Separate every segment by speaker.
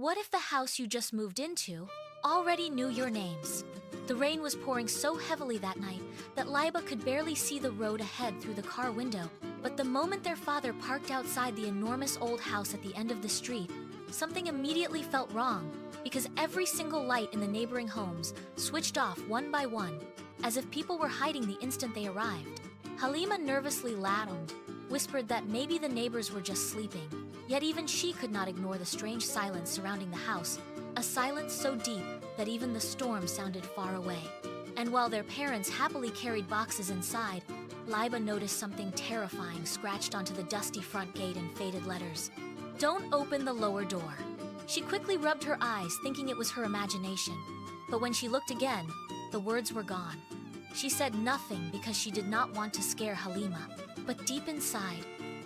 Speaker 1: What if the house you just moved into already knew your names? The rain was pouring so heavily that night that Laiba could barely see the road ahead through the car window. But the moment their father parked outside the enormous old house at the end of the street, something immediately felt wrong, because every single light in the neighboring homes switched off one by one, as if people were hiding the instant they arrived. Halima nervously latched, whispered that maybe the neighbors were just sleeping, yet even she could not ignore the strange silence surrounding the house, a silence so deep that even the storm sounded far away. And while their parents happily carried boxes inside, Laiba noticed something terrifying scratched onto the dusty front gate in faded letters. "Don't open the lower door." She quickly rubbed her eyes, thinking it was her imagination. But when she looked again, the words were gone. She said nothing because she did not want to scare Halima. But deep inside,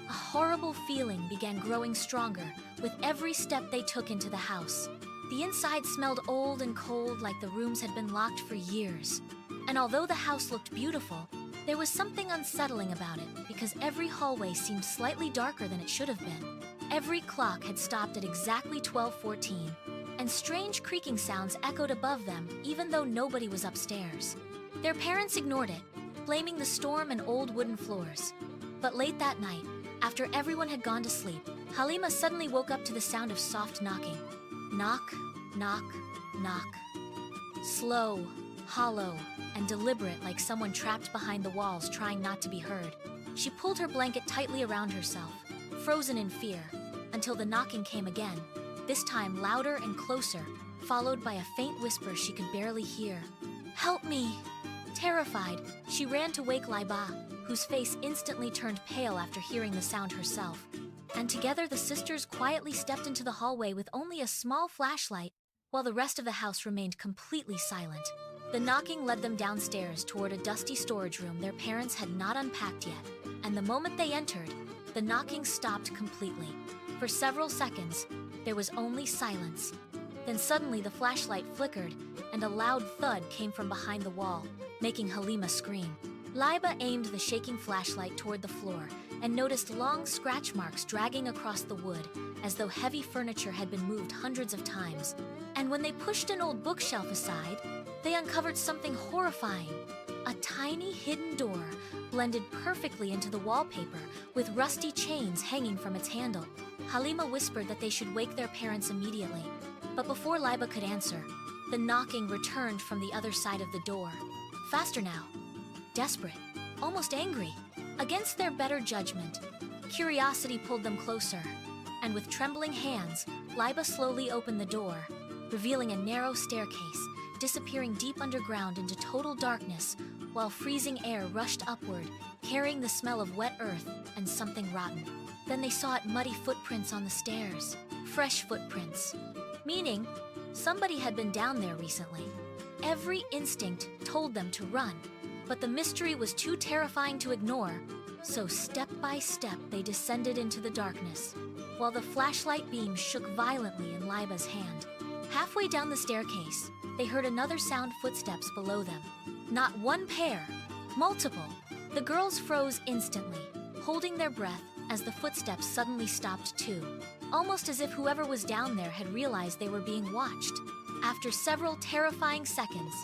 Speaker 1: a horrible feeling began growing stronger with every step they took into the house. The inside smelled old and cold, like the rooms had been locked for years. And although the house looked beautiful, there was something unsettling about it because every hallway seemed slightly darker than it should have been. Every clock had stopped at exactly 12:14, and strange creaking sounds echoed above them even though nobody was upstairs. Their parents ignored it, blaming the storm and old wooden floors. But late that night, after everyone had gone to sleep, Halima suddenly woke up to the sound of soft knocking. Knock, knock, knock. Slow, hollow, and deliberate, like someone trapped behind the walls trying not to be heard. She pulled her blanket tightly around herself, frozen in fear, until the knocking came again, this time louder and closer, followed by a faint whisper she could barely hear. "Help me!" Terrified, she ran to wake Laiba, whose face instantly turned pale after hearing the sound herself. And together the sisters quietly stepped into the hallway with only a small flashlight, while the rest of the house remained completely silent. The knocking led them downstairs toward a dusty storage room their parents had not unpacked yet, and the moment they entered, the knocking stopped completely. For several seconds, there was only silence. Then suddenly the flashlight flickered, and a loud thud came from behind the wall, making Halima scream. Laiba aimed the shaking flashlight toward the floor and noticed long scratch marks dragging across the wood, as though heavy furniture had been moved hundreds of times. And when they pushed an old bookshelf aside, they uncovered something horrifying. A tiny hidden door blended perfectly into the wallpaper, with rusty chains hanging from its handle. Halima whispered that they should wake their parents immediately. But before Laiba could answer, the knocking returned from the other side of the door. Faster now. Desperate, almost angry. Against their better judgment, curiosity pulled them closer. And with trembling hands, Laiba slowly opened the door, revealing a narrow staircase, disappearing deep underground into total darkness, while freezing air rushed upward, carrying the smell of wet earth and something rotten. Then they saw muddy footprints on the stairs, fresh footprints, meaning somebody had been down there recently. Every instinct told them to run, but the mystery was too terrifying to ignore, so step by step they descended into the darkness, while the flashlight beam shook violently in Laiba's hand. Halfway down the staircase, they heard another sound: footsteps below them. Not one pair, multiple. The girls froze instantly, holding their breath as the footsteps suddenly stopped too, almost as if whoever was down there had realized they were being watched. After several terrifying seconds,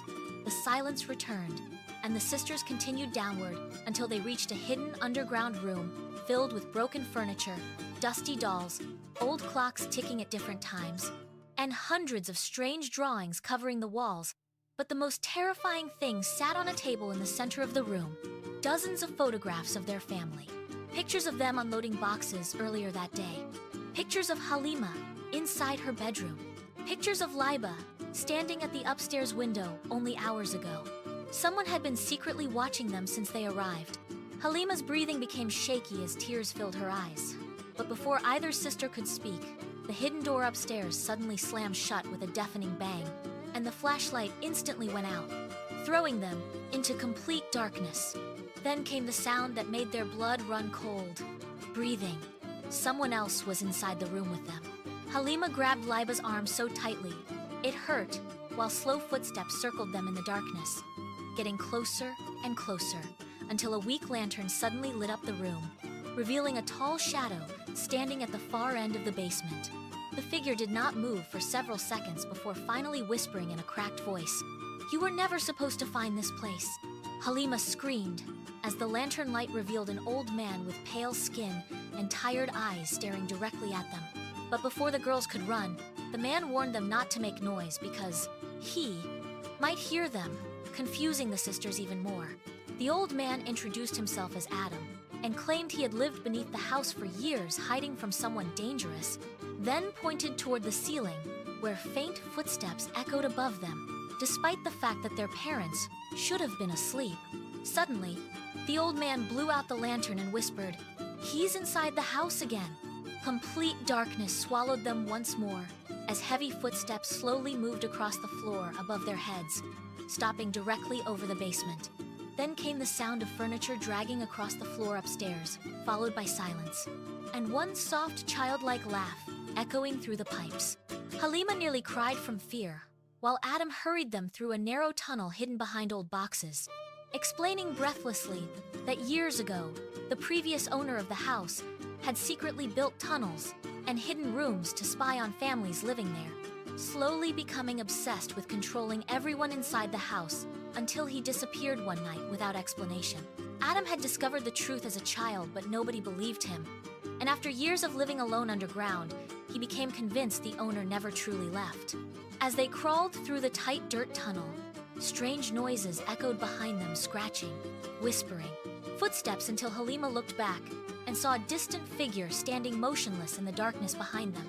Speaker 1: the silence returned, and the sisters continued downward until they reached a hidden underground room filled with broken furniture, dusty dolls, old clocks ticking at different times, and hundreds of strange drawings covering the walls. But the most terrifying thing sat on a table in the center of the room: dozens of photographs of their family. Pictures of them unloading boxes earlier that day. Pictures of Halima inside her bedroom. Pictures of Laiba standing at the upstairs window only hours ago. Someone had been secretly watching them since they arrived. Halima's breathing became shaky as tears filled her eyes. But before either sister could speak, the hidden door upstairs suddenly slammed shut with a deafening bang, and the flashlight instantly went out, throwing them into complete darkness. Then came the sound that made their blood run cold. Breathing. Someone else was inside the room with them. Halima grabbed Laiba's arm so tightly, it hurt, while slow footsteps circled them in the darkness, getting closer and closer, until a weak lantern suddenly lit up the room, revealing a tall shadow standing at the far end of the basement. The The figure did not move for several seconds before finally whispering in a cracked voice, "You were never supposed to find this place." Halima screamed as the lantern light revealed an old man with pale skin and tired eyes staring directly at them. But before the girls could run, the man warned them not to make noise because he might hear them, confusing the sisters even more. The old man introduced himself as Adam and claimed he had lived beneath the house for years, hiding from someone dangerous, then pointed toward the ceiling, where faint footsteps echoed above them, despite the fact that their parents should have been asleep. Suddenly, the old man blew out the lantern and whispered, "He's inside the house again." Complete darkness swallowed them once more, as heavy footsteps slowly moved across the floor above their heads, stopping directly over the basement. Then came the sound of furniture dragging across the floor upstairs, followed by silence, and one soft childlike laugh echoing through the pipes. Halima nearly cried from fear, while Adam hurried them through a narrow tunnel hidden behind old boxes, explaining breathlessly that years ago, the previous owner of the house had secretly built tunnels and hidden rooms to spy on families living there, slowly becoming obsessed with controlling everyone inside the house until he disappeared one night without explanation. Adam had discovered the truth as a child, but nobody believed him. And after years of living alone underground, he became convinced the owner never truly left. As they crawled through the tight dirt tunnel, strange noises echoed behind them, scratching, whispering, footsteps, until Halima looked back and saw a distant figure standing motionless in the darkness behind them.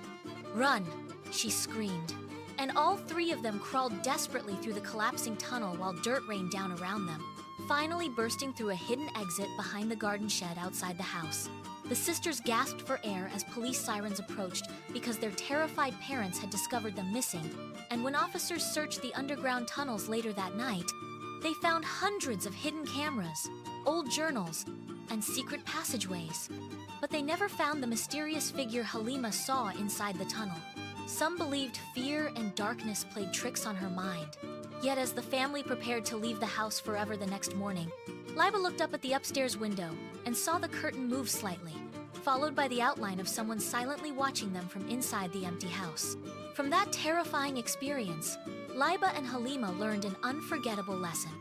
Speaker 1: "Run!" she screamed, and all three of them crawled desperately through the collapsing tunnel while dirt rained down around them, finally bursting through a hidden exit behind the garden shed outside the house. The sisters gasped for air as police sirens approached because their terrified parents had discovered them missing, and when officers searched the underground tunnels later that night, they found hundreds of hidden cameras, old journals, and secret passageways. But they never found the mysterious figure Halima saw inside the tunnel. Some believed fear and darkness played tricks on her mind. Yet as the family prepared to leave the house forever the next morning, Laiba looked up at the upstairs window and saw the curtain move slightly, followed by the outline of someone silently watching them from inside the empty house. From that terrifying experience, Laiba and Halima learned an unforgettable lesson.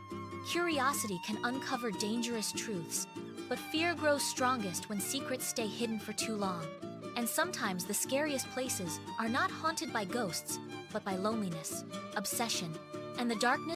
Speaker 1: Curiosity can uncover dangerous truths, but fear grows strongest when secrets stay hidden for too long. And sometimes the scariest places are not haunted by ghosts, but by loneliness, obsession, and the darkness